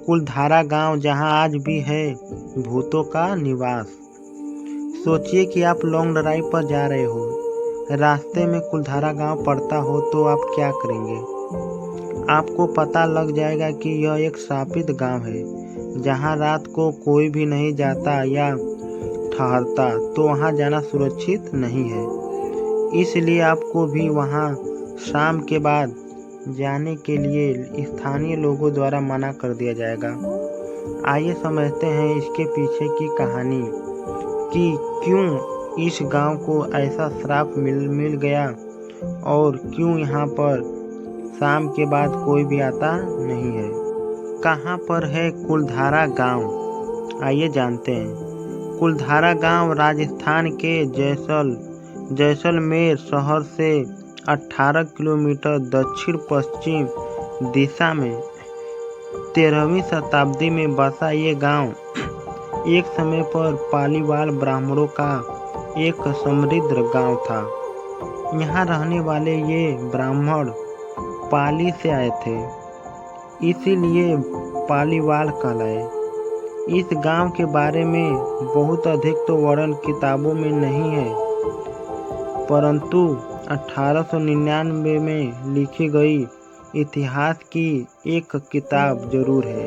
कुलधारा गांव जहां आज भी है भूतों का निवास। सोचिए कि आप लॉन्ग ड्राइव पर जा रहे हो, रास्ते में कुलधारा गांव पड़ता हो तो आप क्या करेंगे? आपको पता लग जाएगा कि यह एक शापित गांव है जहां रात को कोई भी नहीं जाता या ठहरता, तो वहां जाना सुरक्षित नहीं है। इसलिए आपको भी वहां शाम के बाद जाने के लिए स्थानीय लोगों द्वारा मना कर दिया जाएगा। आइए समझते हैं इसके पीछे की कहानी कि क्यों इस गांव को ऐसा श्राप मिल गया और क्यों यहाँ पर शाम के बाद कोई भी आता नहीं है। कहाँ पर है कुलधारा गांव? आइए जानते हैं। कुलधारा गांव राजस्थान के जैसलमेर शहर से 18 किलोमीटर दक्षिण पश्चिम दिशा में 13वीं शताब्दी में बसा ये गांव एक समय पर पालीवाल ब्राह्मणों का एक समृद्ध गांव था। यहाँ रहने वाले ये ब्राह्मण पाली से आए थे, इसीलिए पालीवाल कहलाए। इस गांव के बारे में बहुत अधिक तो वर्णन किताबों में नहीं है, परंतु 1899 में लिखी गई इतिहास की एक किताब जरूर है।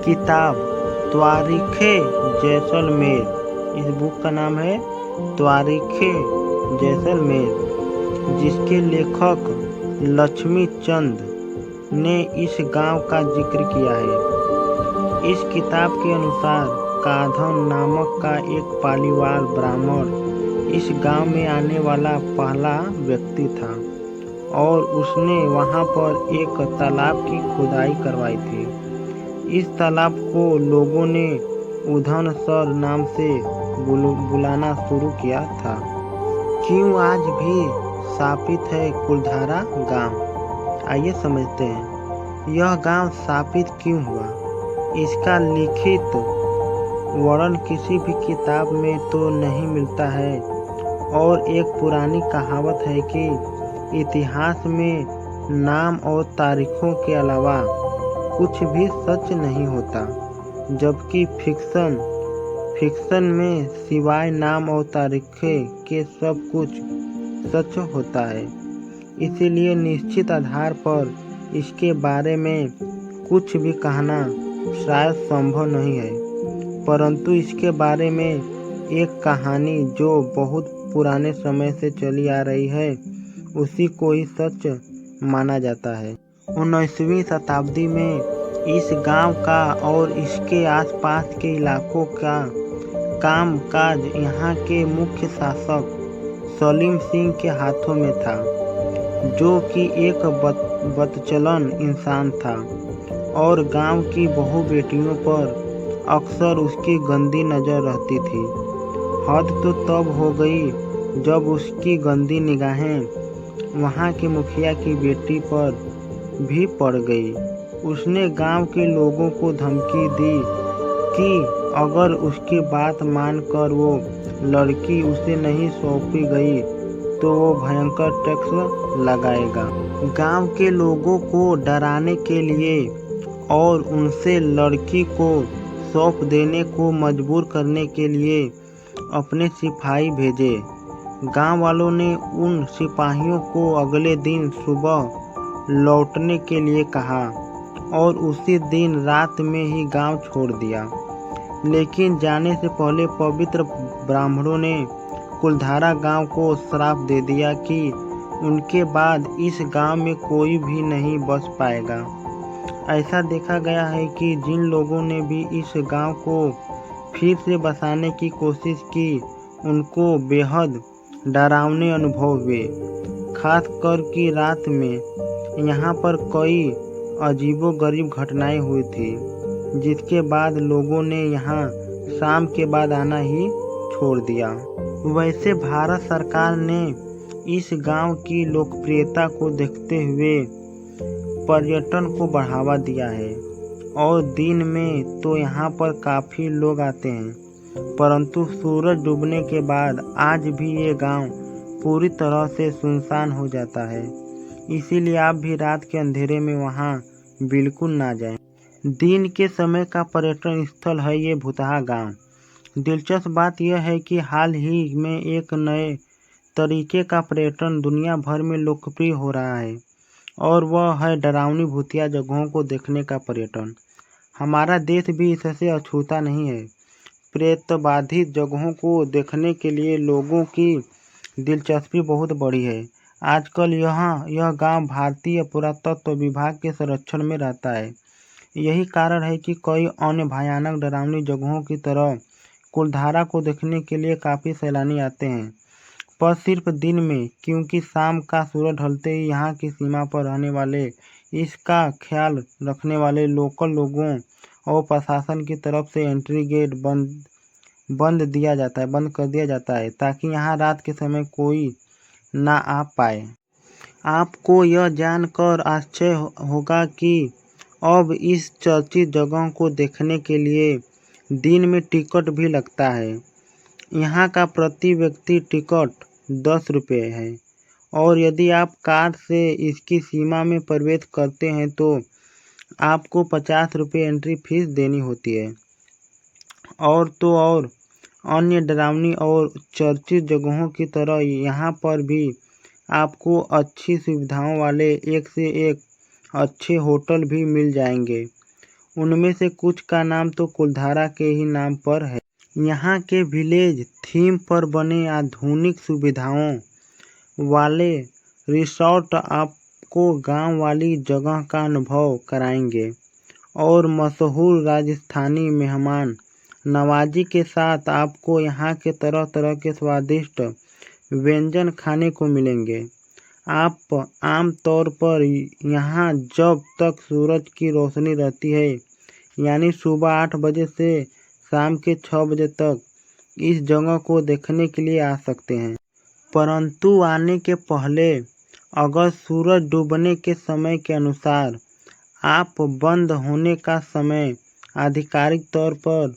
किताब तारीखे जैसलमेर। इस बुक का नाम है तारीखे जैसलमेर, जिसके लेखक लक्ष्मी चंद ने इस गांव का जिक्र किया है। इस किताब के अनुसार काधन नामक का एक पालीवाल ब्राह्मण इस गांव में आने वाला पहला व्यक्ति था और उसने वहां पर एक तालाब की खुदाई करवाई थी। इस तालाब को लोगों ने उधन सर नाम से बुलाना शुरू किया था। क्यों आज भी शापित है कुलधारा गांव? आइए समझते हैं यह गांव शापित क्यों हुआ। इसका लिखित वर्णन किसी भी किताब में तो नहीं मिलता है और एक पुरानी कहावत है कि इतिहास में नाम और तारीखों के अलावा कुछ भी सच नहीं होता, जबकि फिक्शन में सिवाय नाम और तारीखें के सब कुछ सच होता है। इसीलिए निश्चित आधार पर इसके बारे में कुछ भी कहना शायद संभव नहीं है, परंतु इसके बारे में एक कहानी जो बहुत पुराने समय से चली आ रही है, उसी को ही सच माना जाता है। 19वीं शताब्दी में इस गांव का और इसके आसपास के इलाकों का कामकाज यहाँ के मुख्य शासक सलीम सिंह के हाथों में था, जो कि एक बदचलन इंसान था और गांव की बहू बेटियों पर अक्सर उसकी गंदी नज़र रहती थी। हद तो तब हो गई जब उसकी गंदी निगाहें वहाँ के मुखिया की बेटी पर भी पड़ गई। उसने गांव के लोगों को धमकी दी कि अगर उसकी बात मानकर वो लड़की उसे नहीं सौंपी गई तो वो भयंकर टैक्स लगाएगा। गांव के लोगों को डराने के लिए और उनसे लड़की को सौंप देने को मजबूर करने के लिए अपने सिपाही भेजे। गांव वालों ने उन सिपाहियों को अगले दिन सुबह लौटने के लिए कहा और उसी दिन रात में ही गांव छोड़ दिया। लेकिन जाने से पहले पवित्र ब्राह्मणों ने कुलधारा गांव को श्राप दे दिया कि उनके बाद इस गांव में कोई भी नहीं बस पाएगा। ऐसा देखा गया है कि जिन लोगों ने भी इस गांव को फिर से बसाने की कोशिश की, उनको बेहद डरावने अनुभव हुए। खासकर कि रात में यहाँ पर कई अजीबोगरीब घटनाएं हुई थी, जिसके बाद लोगों ने यहाँ शाम के बाद आना ही छोड़ दिया। वैसे भारत सरकार ने इस गांव की लोकप्रियता को देखते हुए पर्यटन को बढ़ावा दिया है और दिन में तो यहाँ पर काफ़ी लोग आते हैं, परंतु सूरज डूबने के बाद आज भी ये गांव पूरी तरह से सुनसान हो जाता है। इसीलिए आप भी रात के अंधेरे में वहाँ बिल्कुल ना जाएं। दिन के समय का पर्यटन स्थल है ये भुतहा गांव। दिलचस्प बात यह है कि हाल ही में एक नए तरीके का पर्यटन दुनिया भर में लोकप्रिय हो रहा है और वह है डरावनी भूतिया जगहों को देखने का पर्यटन। हमारा देश भी इससे अछूता नहीं है। प्रेतबाधित जगहों को देखने के लिए लोगों की दिलचस्पी बहुत बढ़ी है। आजकल यह गांव भारतीय पुरातत्व विभाग के संरक्षण में रहता है। यही कारण है कि कई अन्य भयानक डरावनी जगहों की तरह कुलधारा को देखने के लिए काफ़ी सैलानी आते हैं, पर सिर्फ दिन में, क्योंकि शाम का सूरज ढलते ही यहाँ की सीमा पर रहने वाले, इसका ख्याल रखने वाले लोकल लोगों और प्रशासन की तरफ से एंट्री गेट बंद कर दिया जाता है ताकि यहाँ रात के समय कोई ना आ पाए। आपको यह जानकर आश्चर्य होगा कि अब इस चर्चित जगह को देखने के लिए दिन में टिकट भी लगता है। यहाँ का प्रति व्यक्ति टिकट 10 रुपये है और यदि आप कार से इसकी सीमा में प्रवेश करते हैं तो आपको 50 रुपये एंट्री फीस देनी होती है। और अन्य डरावनी और चर्चित जगहों की तरह यहाँ पर भी आपको अच्छी सुविधाओं वाले एक से एक अच्छे होटल भी मिल जाएंगे। उनमें से कुछ का नाम तो कुलधारा के ही नाम पर है। यहाँ के विलेज थीम पर बने आधुनिक सुविधाओं वाले रिसॉर्ट आपको गांव वाली जगह का अनुभव कराएंगे और मशहूर राजस्थानी मेहमान नवाजी के साथ आपको यहाँ के तरह तरह के स्वादिष्ट व्यंजन खाने को मिलेंगे। आप आम तौर पर यहाँ जब तक सूरज की रोशनी रहती है, यानी सुबह 8 बजे से शाम के 6 बजे तक, इस जगह को देखने के लिए आ सकते हैं। परंतु आने के पहले अगर सूरज डूबने के समय के अनुसार आप बंद होने का समय आधिकारिक तौर पर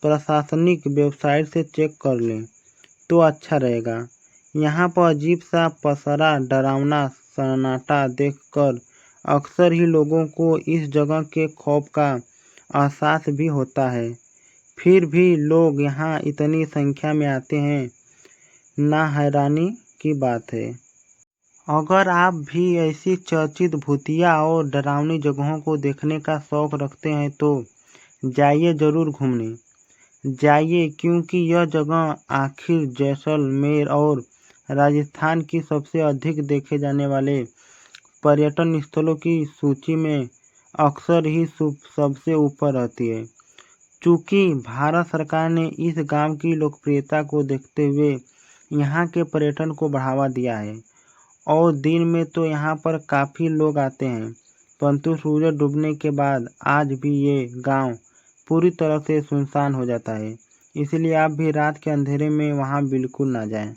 प्रशासनिक वेबसाइट से चेक कर लें तो अच्छा रहेगा। यहाँ पर अजीब सा पसरा डरावना सन्नाटा देखकर अक्सर ही लोगों को इस जगह के खौफ का एहसास भी होता है। फिर भी लोग यहाँ इतनी संख्या में आते हैं, ना हैरानी की बात है। अगर आप भी ऐसी चर्चित भूतिया और डरावनी जगहों को देखने का शौक रखते हैं तो जाइए ज़रूर घूमने जाइए, क्योंकि यह जगह आखिर जैसलमेर और राजस्थान की सबसे अधिक देखे जाने वाले पर्यटन स्थलों की सूची में अक्सर ही सबसे ऊपर रहती है। चूँकि भारत सरकार ने इस गांव की लोकप्रियता को देखते हुए यहाँ के पर्यटन को बढ़ावा दिया है और दिन में तो यहाँ पर काफ़ी लोग आते हैं, परंतु सूरज डूबने के बाद आज भी ये गांव पूरी तरह से सुनसान हो जाता है। इसलिए आप भी रात के अंधेरे में वहाँ बिल्कुल ना जाएं।